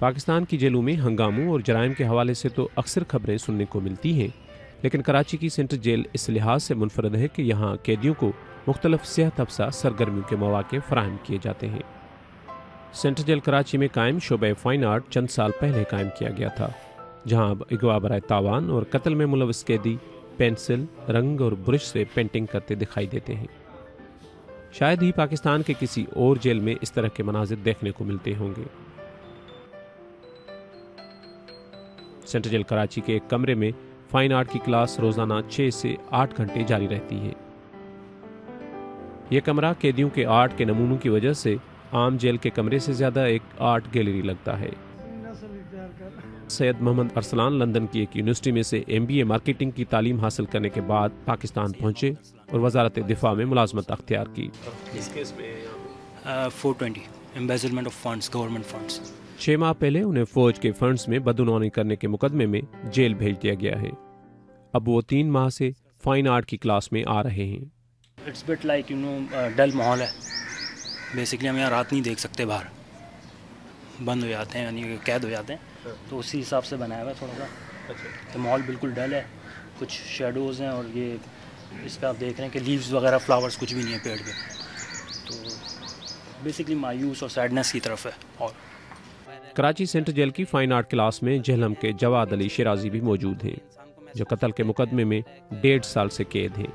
पाकिस्तान की जेलों में हंगामों और जराइम के हवाले से तो अक्सर खबरें सुनने को मिलती हैं, लेकिन कराची की सेंट्रल जेल इस लिहाज से मुनफरद है कि यहाँ कैदियों को मुख्तलिफ सेहत अफजा सरगर्मियों के मौके फराहम किए जाते हैं। सेंट्रल जेल कराची में कायम शोबे फाइन आर्ट चंद साल पहले कायम किया गया था, जहाँ अब अगवा बराए तावान और कत्ल में मुलविस कैदी पेंसिल, रंग और ब्रश से पेंटिंग करते दिखाई देते हैं। शायद ही पाकिस्तान के किसी और जेल में इस तरह के मनाजिर देखने को मिलते होंगे। सेंट्रल जेल कराची के एक कमरे में फाइन आर्ट की क्लास रोजाना 6 से 8 घंटे जारी रहती है। यह कमरा कैदियों के आर्ट के नमूनों की वजह से आम जेल के कमरे से ज्यादा एक आर्ट गैलरी लगता है। सैयद मोहम्मद अरसलान लंदन की एक यूनिवर्सिटी में से MBA मार्केटिंग की तालीम हासिल करने के बाद पाकिस्तान पहुंचे और वजारत दिफा में मुलाजमत अख्तियार की। इस केस में 420 embezzlement of funds, government funds. 6 माह पहले उन्हें फौज के फंड्स में बदउनवानी करने के मुकदमे में जेल भेज दिया गया है। अब वो 3 माह से फाइन आर्ट की क्लास में आ रहे हैं। इट्स बिट लाइक डल माहौल है। बेसिकली हम यहाँ रात नहीं देख सकते, बाहर बंद हो जाते हैं, यानी कैद हो जाते हैं, तो उसी हिसाब से बनाया हुआ है थोड़ा सा। तो माहौल बिल्कुल डल है, कुछ शेडोज़ हैं और ये इस पर आप देख रहे हैं कि लीव्स वगैरह, फ्लावर्स कुछ भी नहीं है पेड़ पे, तो बेसिकली मायूस और सैडनेस की तरफ है। और कराची सेंट्रल जेल की फाइन आर्ट क्लास में जहलम के जवाद अली शिराजी भी मौजूद हैं, जो कत्ल के मुकदमे में 1.5 साल से कैद हैं।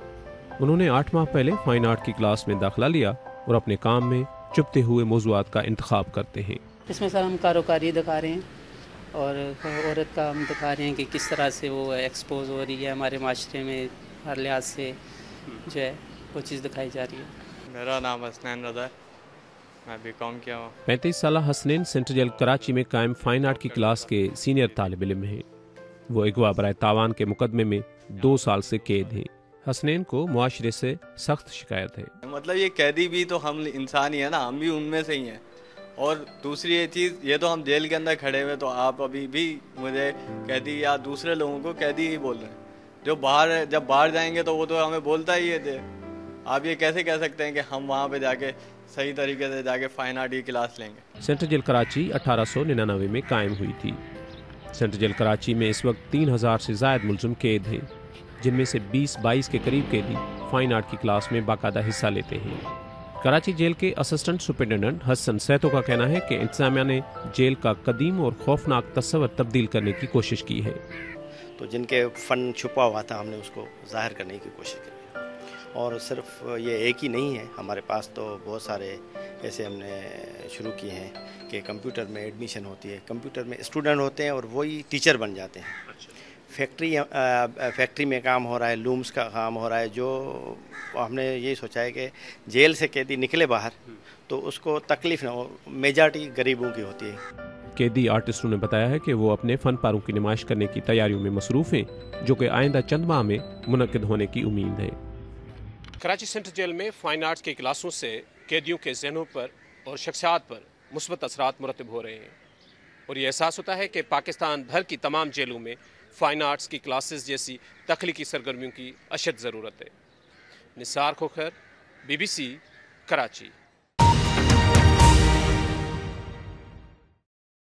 उन्होंने 8 माह पहले फाइन आर्ट की क्लास में दाखिला लिया और अपने काम में चुभते हुए मौज़ूआत का इंतखाब करते हैं। इसमें सर हम कारोकारी दिखा रहे हैं और औरत का हम दिखा रहे हैं कि किस तरह से वो एक्सपोज हो रही है हमारे माशरे में, हर लिहाज से जो है वो चीज़ दिखाई जा रही है। मेरा नाम हसनैन रज़ा है, मैं BCom किया हूँ। 35 साल हसनैन सेंट्रल जेल कराची में कायम फाइन आर्ट की क्लास के सीनियर तालिब इल्म हैं। वो अगवा बराए तावान के मुकदमे में 2 साल से कैद हैं। हसनैन को मुआशरे से सख्त शिकायत है। मतलब ये कैदी भी तो हम इंसान ही है ना, हम भी उनमें से ही हैं। और दूसरी ये चीज़, ये तो हम जेल के अंदर खड़े हुए, तो आप अभी भी मुझे कैदी या दूसरे लोगों को कैदी ही बोल रहे हैं। जो बाहर, जब बाहर जाएंगे तो वो तो हमें बोलता ही है। आप ये कैसे कह सकते हैं कि हम वहाँ पे जाके सही तरीके से जाके फाइन आर्ट की क्लास लेंगे। सेंट्रल जेल कराची 1899 में कायम हुई थी। सेंट्रल जेल कराची में इस वक्त 3000 से ज़ायद मुलज़िम कैद हैं, जिनमें से 20-22 के करीब कैदी फाइन आर्ट की क्लास में बाकायदा हिस्सा लेते हैं। कराची जेल के असिस्टेंट सुपरिटेंडेंट हसन सैतो का कहना है कि इंतज़ामिया ने जेल का कदीम और खौफनाक तस्वर तब्दील करने की कोशिश की है। तो जिनके फ़न छुपा हुआ था, हमने उसको ज़ाहिर करने की कोशिश की। और सिर्फ ये एक ही नहीं है, हमारे पास तो बहुत सारे ऐसे हमने शुरू किए हैं कि कंप्यूटर में एडमिशन होती है, कंप्यूटर में स्टूडेंट होते हैं और वही टीचर बन जाते हैं। फैक्ट्री में काम हो रहा है, लूम्स का काम हो रहा है। जो हमने ये सोचा है कि जेल से कैदी निकले बाहर तो उसको तकलीफ़ ना हो, मेजॉरिटी गरीबों की होती है। कैदी आर्टिस्टों ने बताया है कि वो अपने फन पारों की नुमाइश करने की तैयारियों में मसरूफ़ हैं, जो कि आइंदा चंद माह में मुनक्किद होने की उम्मीद है। कराची सेंट्रल जेल में फाइन आर्ट्स की क्लासों से कैदियों के जहनों पर और शख्सियात पर मुस्बत असरात मुरतब हो रहे हैं और ये एहसास होता है कि पाकिस्तान भर की तमाम जेलों में फाइन आर्ट्स की क्लासेस जैसी तख्लीकी सरगर्मियों की अशद ज़रूरत है। निसार खोखर, BBC, कराची।